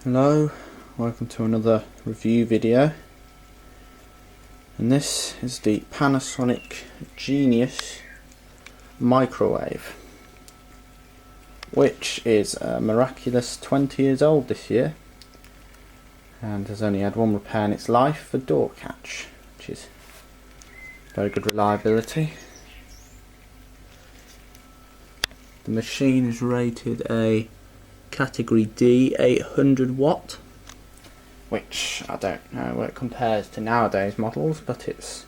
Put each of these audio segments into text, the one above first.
Hello, welcome to another review video, and this is the Panasonic Genius microwave, which is a miraculous 20 years old this year and has only had one repair in its life for door catch, which is very good reliability. The machine is rated a category D 800 watt, which I don't know where it compares to nowadays models, but it's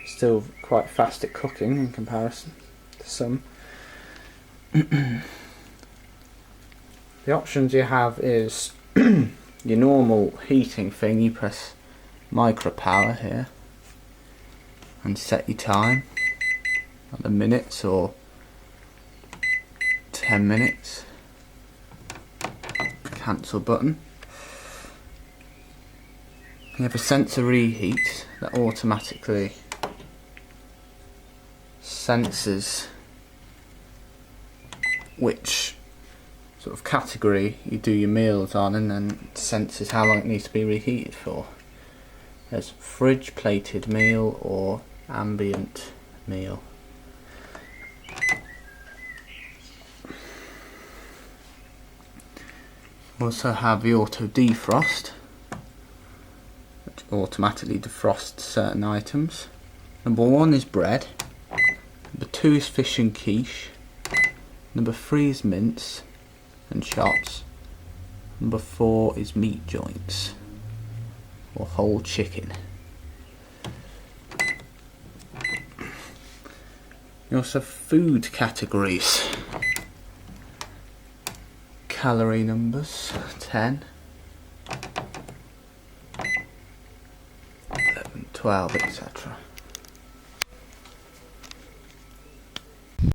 still quite fast at cooking in comparison to some. The options you have is your normal heating thing. You press micro power here and set your time on the minutes or 10 minutes. Cancel button. You have a sensor reheat that automatically senses which sort of category you do your meals on, and then senses how long it needs to be reheated for. There's fridge plated meal or ambient meal. Also have the auto defrost, which automatically defrosts certain items. Number 1 is bread, number 2 is fish and quiche, number 3 is mince and chops, number 4 is meat joints or whole chicken. You also have food categories. Calorie numbers 10, 11, 12, etc.